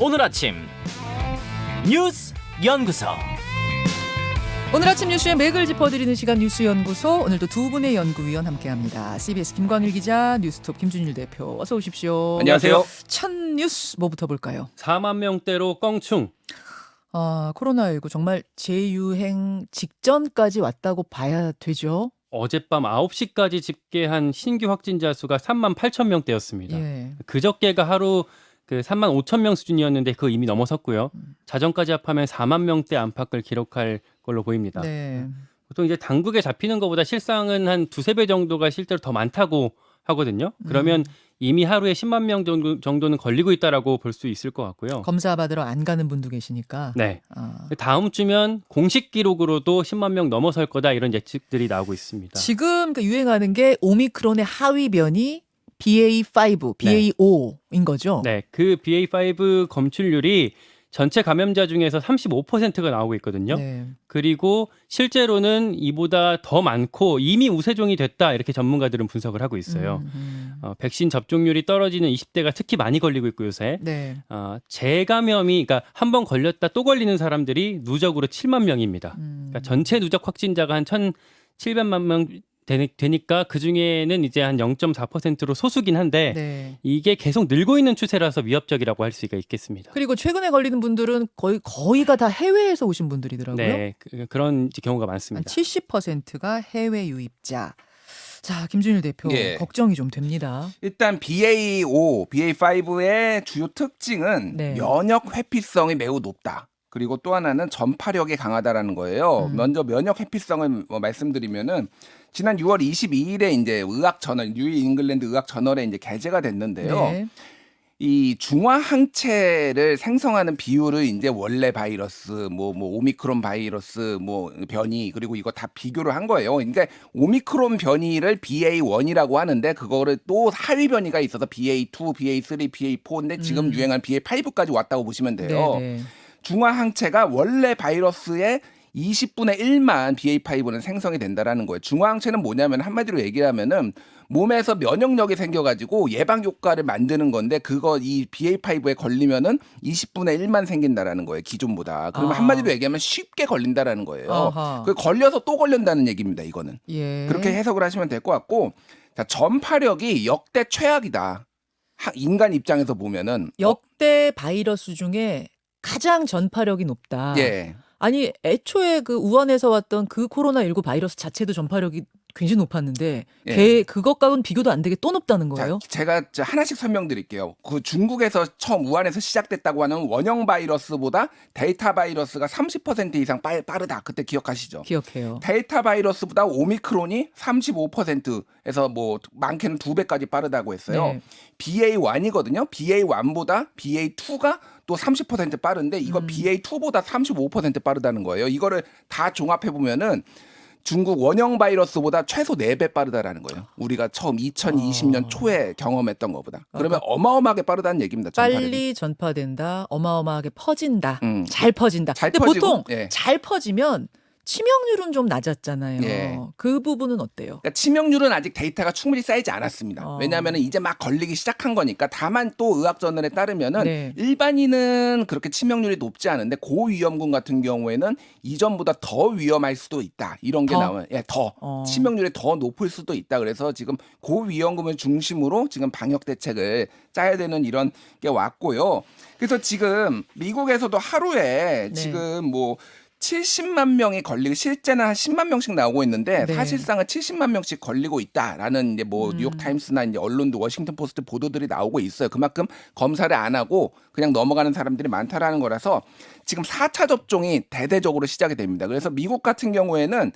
오늘 아침 뉴스 연구소. 오늘 아침 뉴스의 맥을 짚어드리는 시간 뉴스연구소. 오늘도 두 분의 연구위원 함께합니다. CBS 김광일 기자, 뉴스톱 김준일 대표, 어서 오십시오. 안녕하세요. 첫 뉴스 뭐부터 볼까요? 4만 명대로 껑충. 코로나19 정말 재유행 직전까지 왔다고 봐야 되죠? 어젯밤 9시까지 집계한 신규 확진자 수가 3만 8천 명대였습니다. 예. 그저께가 하루 3만 5천 명 수준이었는데 그거 이미 넘어섰고요. 자정까지 합하면 4만 명대 안팎을 기록할 걸로 보입니다. 네. 보통 이제 당국에 잡히는 것보다 실상은 한 두세 배 정도가 실제로 더 많다고 하거든요. 그러면 이미 하루에 10만 명 정도는 걸리고 있다라고 볼 수 있을 것 같고요. 검사 받으러 안 가는 분도 계시니까. 네. 다음 주면 공식 기록으로도 10만 명 넘어설 거다 이런 예측들이 나오고 있습니다. 지금 유행하는 게 오미크론의 하위 변이 BA5, BA5인 거죠? 네, 그 BA5 검출률이 전체 감염자 중에서 35%가 나오고 있거든요. 네. 그리고 실제로는 이보다 더 많고 이미 우세종이 됐다 이렇게 전문가들은 분석을 하고 있어요. 백신 접종률이 떨어지는 20대가 특히 많이 걸리고 있고 요새 네. 재감염이 그러니까 한 번 걸렸다 또 걸리는 사람들이 누적으로 7만 명입니다. 그러니까 전체 누적 확진자가 한 1,700만 명 되니까 그중에는 이제 한 0.4%로 소수긴 한데 네. 이게 계속 늘고 있는 추세라서 위협적이라고 할 수가 있겠습니다. 그리고 최근에 걸리는 분들은 거의가 다 해외에서 오신 분들이더라고요. 네, 그런 경우가 한 많습니다. 70%가 해외 유입자. 자, 김준일 대표, 예. 걱정이 좀 됩니다. 일단 BA5, BA5의 주요 특징은 네. 면역 회피성이 매우 높다. 그리고 또 하나는 전파력이 강하다라는 거예요. 먼저 면역 회피성을 말씀드리면은 지난 6월 22일에 이제 의학 저널 뉴 잉글랜드 의학 저널에 이제 게재가 됐는데요. 네. 이 중화 항체를 생성하는 비율을 이제 원래 바이러스, 뭐 오미크론 바이러스, 뭐 변이 그리고 이거 다 비교를 한 거예요. 그러니까 오미크론 변이를 BA1이라고 하는데 그거를 또 하위 변이가 있어서 BA2, BA3, BA4인데 지금 유행한 BA5까지 왔다고 보시면 돼요. 네, 네. 중화 항체가 원래 바이러스의 20분의 1만 BA5는 생성이 된다라는 거예요. 중화 항체는 뭐냐면 한마디로 얘기를 하면은 몸에서 면역력이 생겨가지고 예방 효과를 만드는 건데 그거 이 BA5에 걸리면은 20분의 1만 생긴다라는 거예요. 기존보다. 그러면 한마디로 얘기하면 쉽게 걸린다라는 거예요. 아하. 그 걸려서 또 걸린다는 얘기입니다. 이거는. 예. 그렇게 해석을 하시면 될 것 같고 자, 전파력이 역대 최악이다. 인간 입장에서 보면은 역대 바이러스 중에 가장 전파력이 높다. 예. 아니, 애초에 그 우한에서 왔던 그 코로나19 바이러스 자체도 전파력이 굉장히 높았는데 예. 그것과는 비교도 안 되게 또 높다는 거예요? 자, 제가 하나씩 설명드릴게요. 그 중국에서 처음 우한에서 시작됐다고 하는 원형 바이러스보다 델타 바이러스가 30% 이상 빠르다. 그때 기억하시죠? 기억해요. 델타 바이러스보다 오미크론이 35%에서 뭐 많게는 2배까지 빠르다고 했어요. 네. BA1이거든요. BA1보다 BA2가 또 30% 빠른데 이거 BA2보다 35% 빠르다는 거예요. 이거를 다 종합해 보면은 중국 원형 바이러스보다 최소 4배 빠르다라는 거예요. 우리가 처음 2020년 초에 경험했던 것보다. 그러면 어마어마하게 빠르다는 얘기입니다. 전파력이. 빨리 전파된다, 어마어마하게 퍼진다, 음. 잘 퍼진다. 잘 근데 퍼지고, 보통 예. 잘 퍼지면 치명률은 좀 낮았잖아요. 예. 그 부분은 어때요? 그러니까 치명률은 아직 데이터가 충분히 쌓이지 않았습니다. 어. 왜냐하면 이제 막 걸리기 시작한 거니까. 다만 또 의학저널에 따르면은 네. 일반인은 그렇게 치명률이 높지 않은데 고위험군 같은 경우에는 이전보다 더 위험할 수도 있다. 이런 게 더? 나와요. 예, 더 어. 치명률이 더 높을 수도 있다. 그래서 지금 고위험군을 중심으로 지금 방역 대책을 짜야 되는 이런 게 왔고요. 그래서 지금 미국에서도 하루에 네. 지금 뭐 70만 명이 걸리고 실제는 한 10만 명씩 나오고 있는데 네. 사실상은 70만 명씩 걸리고 있다라는 이제 뭐 뉴욕 타임스나 이제 언론도 워싱턴 포스트 보도들이 나오고 있어요. 그만큼 검사를 안 하고 그냥 넘어가는 사람들이 많다라는 거라서 지금 4차 접종이 대대적으로 시작이 됩니다. 그래서 미국 같은 경우에는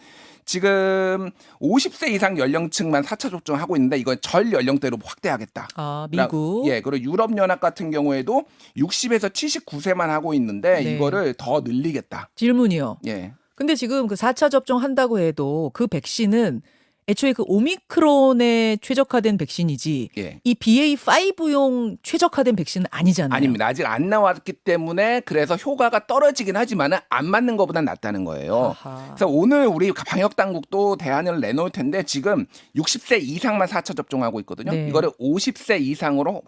지금 50세 이상 연령층만 4차 접종하고 있는데 이건 전 연령대로 확대하겠다. 아, 미국. 예, 그리고 유럽연합 같은 경우에도 60에서 79세만 하고 있는데 네. 이거를 더 늘리겠다. 질문이요. 예. 근데 지금 그 4차 접종한다고 해도 그 백신은 애초에 그 오미크론에 최적화된 백신이지 예. 이 BA5용 최적화된 백신은 아니잖아요. 아닙니다. 아직 안 나왔기 때문에 그래서 효과가 떨어지긴 하지만 안 맞는 것보단 낫다는 거예요. 아하. 그래서 오늘 우리 방역 당국도 대안을 내놓을 텐데 지금 60세 이상만 4차 접종하고 있거든요. 네. 이거를 50세 이상으로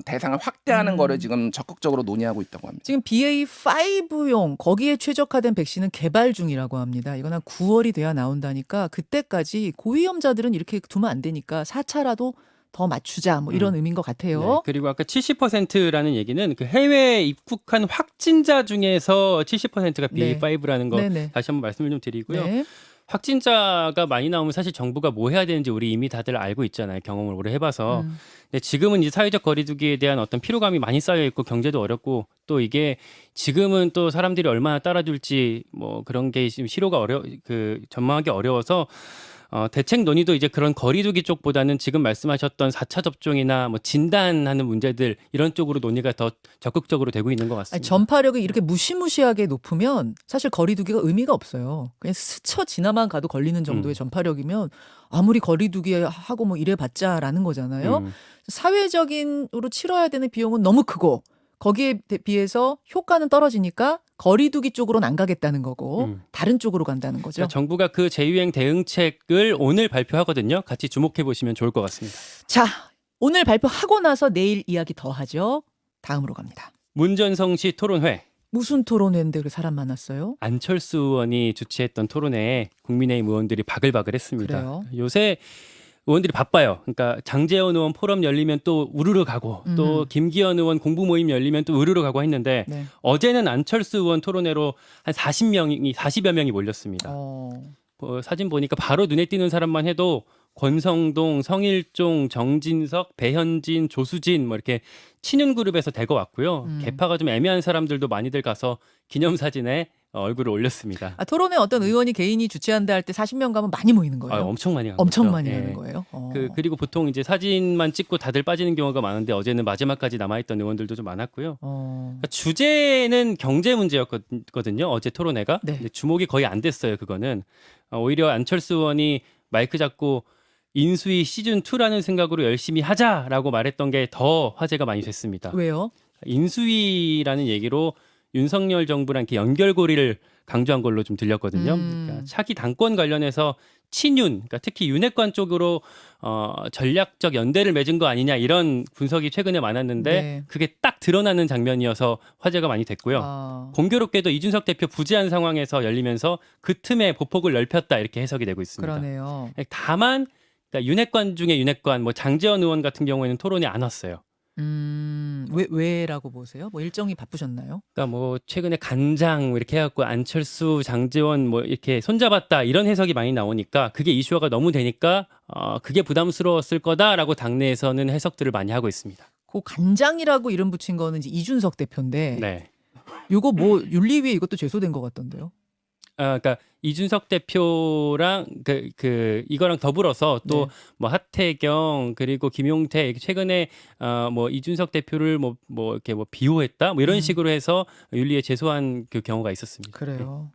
대상을 확대하는 거를 지금 적극적으로 논의하고 있다고 합니다. 지금 BA5용 거기에 최적화된 백신은 개발 중이라고 합니다. 이건 한 9월이 돼야 나온다니까 그때까지 고위험자들은 이렇게 두면 안 되니까 4차라도 더 맞추자 뭐 이런 의미인 것 같아요. 네, 그리고 아까 70%라는 얘기는 그 해외에 입국한 확진자 중에서 70%가 BA5라는 거 네네. 다시 한번 말씀을 좀 드리고요. 네. 확진자가 많이 나오면 사실 정부가 뭐 해야 되는지 우리 이미 다들 알고 있잖아요. 경험을 오래 해봐서. 근데 지금은 이제 사회적 거리두기에 대한 어떤 피로감이 많이 쌓여 있고 경제도 어렵고 또 이게 지금은 또 사람들이 얼마나 따라줄지 뭐 그런 게 지금 전망하기 어려워서 대책 논의도 이제 그런 거리두기 쪽보다는 지금 말씀하셨던 4차 접종이나 뭐 진단하는 문제들 이런 쪽으로 논의가 더 적극적으로 되고 있는 것 같습니다. 아니, 전파력이 이렇게 무시무시하게 높으면 사실 거리두기가 의미가 없어요. 그냥 스쳐 지나만 가도 걸리는 정도의 전파력이면 아무리 거리두기 하고 뭐 이래봤자라는 거잖아요. 사회적인으로 치러야 되는 비용은 너무 크고 거기에 비해서 효과는 떨어지니까 거리두기 쪽으로는 안 가겠다는 거고 다른 쪽으로 간다는 거죠. 그러니까 정부가 그 재유행 대응책을 오늘 발표하거든요. 같이 주목해 보시면 좋을 것 같습니다. 자, 오늘 발표하고 나서 내일 이야기 더 하죠. 다음으로 갑니다. 문전성시 토론회. 무슨 토론회인데 그렇게 사람 많았어요? 안철수 의원이 주최했던 토론회에 국민의힘 의원들이 바글바글했습니다. 그래요? 요새 의원들이 바빠요. 그러니까 장제원 의원 포럼 열리면 또 우르르 가고 또 김기현 의원 공부 모임 열리면 또 우르르 가고 했는데 네. 어제는 안철수 의원 토론회로 한 40여 명이 몰렸습니다. 사진 보니까 바로 눈에 띄는 사람만 해도 권성동, 성일종, 정진석, 배현진, 조수진 뭐 이렇게 친윤 그룹에서 대거 왔고요. 계파가 좀 애매한 사람들도 많이들 가서 기념사진에 얼굴을 올렸습니다. 아, 토론회 어떤 의원이 개인이 주최한다 할 때 40명 가면 많이 모이는 거예요? 엄청 많이 간 엄청 거죠. 많이 예. 가는 거예요? 그리고 보통 이제 사진만 찍고 다들 빠지는 경우가 많은데 어제는 마지막까지 남아있던 의원들도 좀 많았고요. 그러니까 주제는 경제 문제였거든요. 어제 토론회가. 네. 근데 주목이 거의 안 됐어요. 그거는. 오히려 안철수 의원이 마이크 잡고 인수위 시즌2라는 생각으로 열심히 하자라고 말했던 게 더 화제가 많이 됐습니다. 왜요? 인수위라는 얘기로 윤석열 정부랑 이렇게 연결고리를 강조한 걸로 좀 들렸거든요. 그러니까 차기 당권 관련해서 친윤, 그러니까 특히 윤핵관 쪽으로 전략적 연대를 맺은 거 아니냐 이런 분석이 최근에 많았는데 네. 그게 딱 드러나는 장면이어서 화제가 많이 됐고요. 공교롭게도 이준석 대표 부재한 상황에서 열리면서 그 틈에 보폭을 넓혔다 이렇게 해석이 되고 있습니다. 그러네요. 다만 그러니까 윤핵관 중에 윤핵관, 뭐 장제원 의원 같은 경우에는 토론에 안 왔어요. 왜라고 보세요? 뭐 일정이 바쁘셨나요? 그러니까 뭐 최근에 간장 뭐 이렇게 해갖고 안철수, 장제원 뭐 이렇게 손잡았다 이런 해석이 많이 나오니까 그게 이슈화가 너무 되니까 그게 부담스러웠을 거다라고 당내에서는 해석들을 많이 하고 있습니다. 그 간장이라고 이름 붙인 거는 이제 이준석 대표인데 네. 요거 뭐 윤리위에 이것도 제소된 것 같던데요? 그러니까 이준석 대표랑 이거랑 더불어서 또 뭐 하태경 그리고 김용태 최근에 뭐 이준석 대표를 뭐 이렇게 뭐 비호했다 뭐 이런 식으로 해서 윤리에 제소한 그 경우가 있었습니다. 그래요.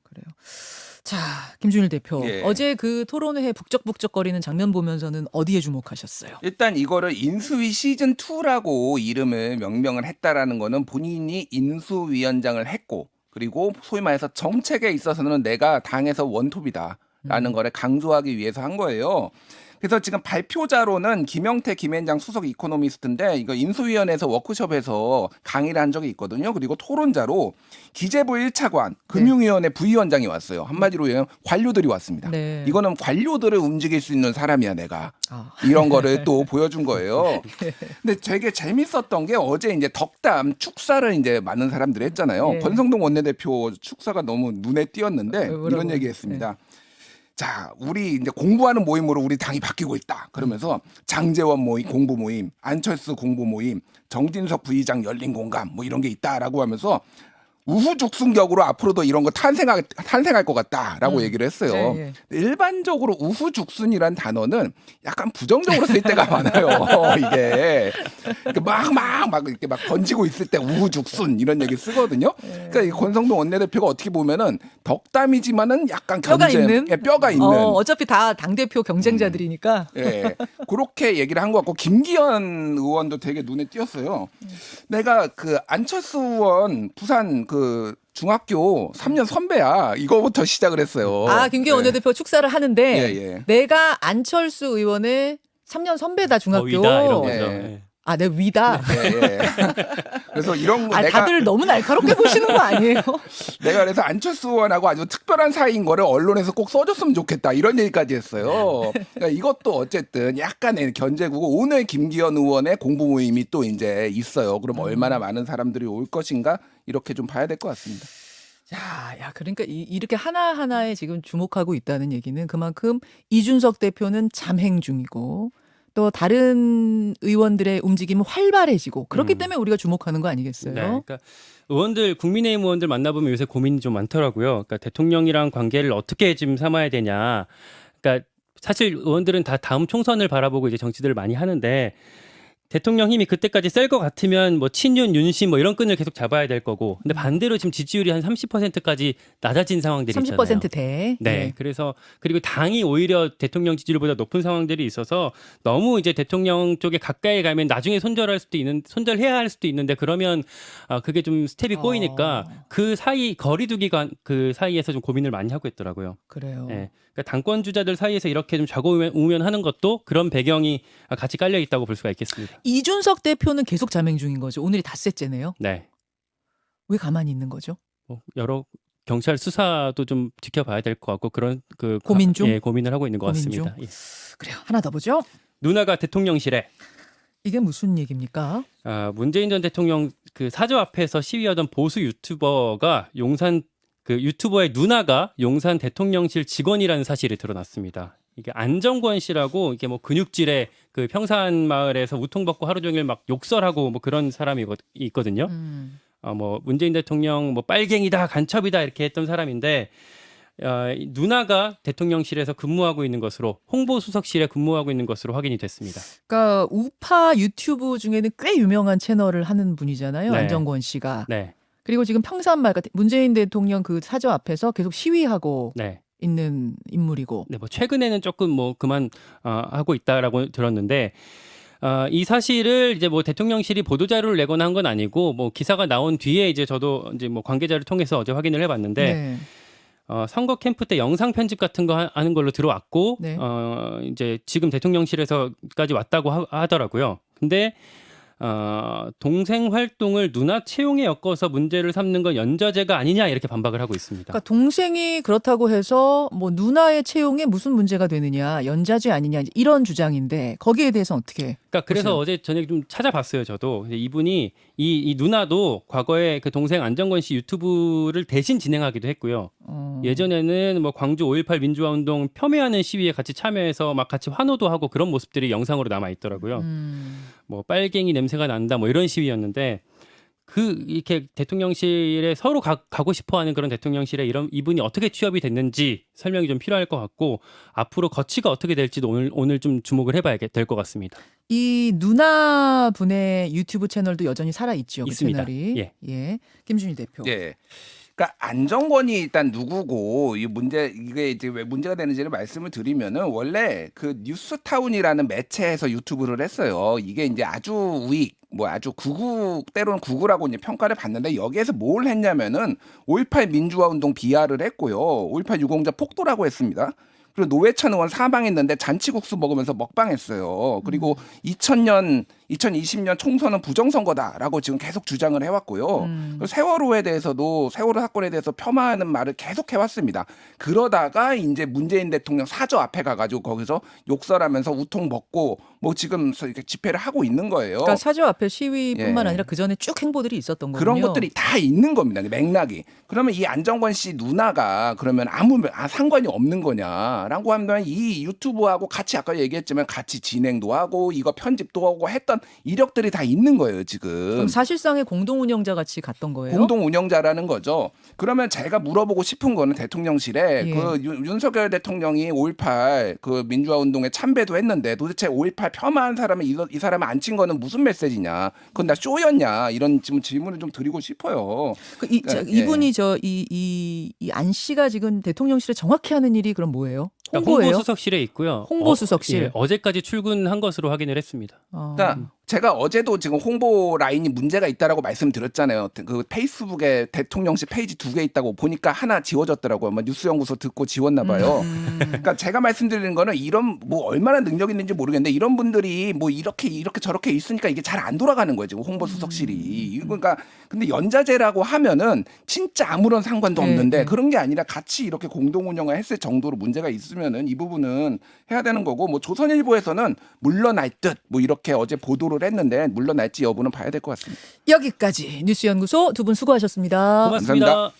자, 김준일 대표. 예. 어제 그 토론회에 북적북적거리는 장면 보면서는 어디에 주목하셨어요? 일단 이거를 인수위 시즌2라고 이름을 명명을 했다라는 거는 본인이 인수위원장을 했고 그리고 소위 말해서 정책에 있어서는 내가 당에서 원톱이다라는 거를 강조하기 위해서 한 거예요. 그래서 지금 발표자로는 김영태 김앤장 수석 이코노미스트인데 이거 인수위원회에서 워크숍에서 강의를 한 적이 있거든요. 그리고 토론자로 기재부 1차관 금융위원회 부위원장이 왔어요. 한마디로 얘기하면 관료들이 왔습니다. 네. 이거는 관료들을 움직일 수 있는 사람이야 내가. 아. 이런 거를 또 보여준 거예요. 근데 되게 재밌었던 게 어제 이제 덕담 축사를 이제 많은 사람들이 했잖아요. 네. 권성동 원내대표 축사가 너무 눈에 띄었는데 뭐라고? 이런 얘기했습니다. 자, 우리 이제 공부하는 모임으로 우리 당이 바뀌고 있다. 그러면서 장제원 모임, 공부 모임, 안철수 공부 모임, 정진석 부의장 열린 공감 뭐 이런 게 있다라고 하면서 우후죽순격으로 앞으로도 이런 거 탄생할 것 같다라고 얘기를 했어요. 예, 예. 일반적으로 우후죽순이란 단어는 약간 부정적으로 쓸 때가 많아요. 이게 막 이렇게 막 던지고 있을 때 우후죽순 이런 얘기 쓰거든요. 그러니까 이 권성동 원내대표가 어떻게 보면은 덕담이지만은 약간 뼈가 있는? 뼈가 있는. 어차피 다 당대표 경쟁자들이니까. 예, 그렇게 얘기를 한 것 같고 김기현 의원도 되게 눈에 띄었어요. 내가 그 안철수 의원 부산 그 중학교 3년 선배야. 이거부터 시작을 했어요. 김기현 원내대표 축사를 하는데 예. 내가 안철수 의원의 3년 선배다 중학교. 위다 이런 거죠. 예. 내 위다. 예. 그래서 이런 거 내가 다들 너무 날카롭게 보시는 거 아니에요? 내가 그래서 안철수 의원하고 아주 특별한 사이인 거를 언론에서 꼭 써줬으면 좋겠다 이런 얘기까지 했어요. 그러니까 이것도 어쨌든 약간의 견제구고 오늘 김기현 의원의 공부 모임이 또 이제 있어요. 그럼 얼마나 많은 사람들이 올 것인가 이렇게 좀 봐야 될 것 같습니다. 그러니까 이렇게 하나하나에 지금 주목하고 있다는 얘기는 그만큼 이준석 대표는 잠행 중이고 또 다른 의원들의 움직임은 활발해지고 그렇기 때문에 우리가 주목하는 거 아니겠어요? 네, 그러니까 국민의힘 의원들 만나보면 요새 고민이 좀 많더라고요. 그러니까 대통령이랑 관계를 어떻게 지금 삼아야 되냐. 그러니까 사실 의원들은 다 다음 총선을 바라보고 이제 정치들을 많이 하는데 대통령 힘이 그때까지 셀 것 같으면 뭐 친윤, 윤심 뭐 이런 끈을 계속 잡아야 될 거고. 근데 반대로 지금 지지율이 한 30%까지 낮아진 상황들이 있잖아요. 30%대. 네. 그래서 그리고 당이 오히려 대통령 지지율보다 높은 상황들이 있어서 너무 이제 대통령 쪽에 가까이 가면 나중에 손절해야 할 수도 있는데 그러면 그게 좀 스텝이 꼬이니까 그 사이 거리두기가 그 사이에서 좀 고민을 많이 하고 있더라고요. 그래요. 네. 그러니까 당권 주자들 사이에서 이렇게 좀 좌고우면하는 것도 그런 배경이 같이 깔려 있다고 볼 수가 있겠습니다. 이준석 대표는 계속 잠행 중인 거죠. 오늘이 닷새째네요. 네. 왜 가만히 있는 거죠? 여러 경찰 수사도 좀 지켜봐야 될 것 같고 그런 고민 중? 예, 고민을 하고 있는 것 고민 같습니다. 예. 그래요. 하나 더 보죠. 누나가 대통령실에 이게 무슨 얘기입니까? 문재인 전 대통령 그 사저 앞에서 시위하던 보수 유튜버가 유튜버의 누나가 용산 대통령실 직원이라는 사실이 드러났습니다. 이게 안정권 씨라고 이게 뭐 근육질의 그 평산 마을에서 우통벗고 하루 종일 막 욕설하고 뭐 그런 사람이 있거든요. 뭐 문재인 대통령 뭐 빨갱이다, 간첩이다 이렇게 했던 사람인데 누나가 대통령실에서 근무하고 있는 것으로 홍보수석실에 근무하고 있는 것으로 확인이 됐습니다. 그러니까 우파 유튜브 중에는 꽤 유명한 채널을 하는 분이잖아요. 네. 안정권 씨가. 네. 그리고 지금 평산마을 문재인 대통령 그 사저 앞에서 계속 시위하고 네. 있는 인물이고. 네, 뭐 최근에는 조금 뭐 그만 하고 있다라고 들었는데 이 사실을 이제 뭐 대통령실이 보도자료를 내거나 한 건 아니고 뭐 기사가 나온 뒤에 이제 저도 이제 뭐 관계자를 통해서 어제 확인을 해봤는데 네. 선거 캠프 때 영상 편집 같은 거 하는 걸로 들어왔고 네. 이제 지금 대통령실에서까지 왔다고 하더라고요. 근데 동생 활동을 누나 채용에 엮어서 문제를 삼는 건 연좌제가 아니냐 이렇게 반박을 하고 있습니다. 그러니까 동생이 그렇다고 해서 뭐 누나의 채용에 무슨 문제가 되느냐, 연좌제 아니냐 이런 주장인데 거기에 대해서 어떻게? 그래서 보세요. 어제 저녁에 좀 찾아봤어요. 저도 근데 이분이 이 누나도 과거에 그 동생 안정권 씨 유튜브를 대신 진행하기도 했고요. 예전에는 뭐 광주 5.18 민주화 운동 폄훼하는 시위에 같이 참여해서 막 같이 환호도 하고 그런 모습들이 영상으로 남아 있더라고요. 뭐 빨갱이 냄새가 난다 뭐 이런 시위였는데 이렇게 대통령실에 서로 가고 싶어하는 그런 대통령실에 이분이 어떻게 취업이 됐는지 설명이 좀 필요할 것 같고 앞으로 거치가 어떻게 될지도 오늘 좀 주목을 해봐야 될 것 같습니다. 이 누나 분의 유튜브 채널도 여전히 살아 있죠. 그 있습니다. 채널이. 예. 김준일 대표. 예. 그러니까 안정권이 일단 누구고 이게 이제 왜 문제가 되는지를 말씀을 드리면은 원래 그 뉴스타운이라는 매체에서 유튜브를 했어요. 이게 이제 아주 우익 뭐 아주 때로는 극우라고 이제 평가를 받는데 여기에서 뭘 했냐면은 5.18 민주화 운동 비하를 했고요. 5.18 유공자 폭도라고 했습니다. 그리고 노회찬 의원 사망했는데 잔치국수 먹으면서 먹방했어요. 그리고 2020년 총선은 부정선거다라고 지금 계속 주장을 해왔고요. 세월호 사건에 대해서 폄하하는 말을 계속 해왔습니다. 그러다가 이제 문재인 대통령 사저 앞에 가가지고 거기서 욕설하면서 우통 먹고 뭐 지금 이렇게 집회를 하고 있는 거예요. 그러니까 사저 앞에 시위뿐만 예. 아니라 그 전에 쭉 행보들이 있었던 거군요. 그런 것들이 다 있는 겁니다. 맥락이. 그러면 이 안정권 씨 누나가 그러면 아무 상관이 없는 거냐라고 하면 이 유튜브하고 같이 아까 얘기했지만 같이 진행도 하고 이거 편집도 하고 했던 이런 이력들이 다 있는 거예요 지금. 그럼 사실상의 공동 운영자 같이 갔던 거예요? 공동 운영자라는 거죠. 그러면 제가 물어보고 싶은 거는 대통령실에 예. 그 윤석열 대통령이 5.18 그 민주화 운동에 참배도 했는데 도대체 5.18 폄하한 사람을 이 사람을 안 친 거는 무슨 메시지냐? 그건 다 쇼였냐? 이런 지금 질문을 좀 드리고 싶어요. 이분이 이 안 씨가 지금 대통령실에 정확히 하는 일이 그럼 뭐예요? 그러니까 홍보예요? 홍보수석실에 있고요. 홍보수석실. 어제까지 출근한 것으로 확인을 했습니다. 그러니까 제가 어제도 지금 홍보 라인이 문제가 있다라고 말씀드렸잖아요. 그 페이스북에 대통령실 페이지 2개 있다고 보니까 하나 지워졌더라고요. 뭐 뉴스연구소 듣고 지웠나 봐요. 그러니까 제가 말씀드리는 거는 이런 뭐 얼마나 능력 있는지 모르겠는데 이런 분들이 뭐 이렇게 저렇게 있으니까 이게 잘 안 돌아가는 거예요. 지금 홍보수석실이. 그러니까 근데 연자제라고 하면은 진짜 아무런 상관도 없는데 그런 게 아니라 같이 이렇게 공동 운영을 했을 정도로 문제가 있으면은 이 부분은 해야 되는 거고 뭐 조선일보에서는 물러날 듯 뭐 이렇게 어제 보도를 했는데 물러날지 여부는 봐야 될 것 같습니다. 여기까지 뉴스연구소 두 분 수고하셨습니다. 고맙습니다.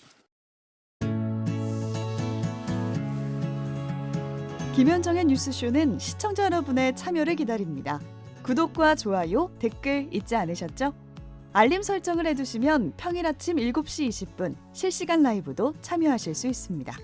김현정의 뉴스쇼는 시청자 여러분의 참여를 기다립니다. 구독과 좋아요, 댓글 잊지 않으셨죠? 알림 설정을 해두시면 평일 아침 7시 20분 실시간 라이브도 참여하실 수 있습니다.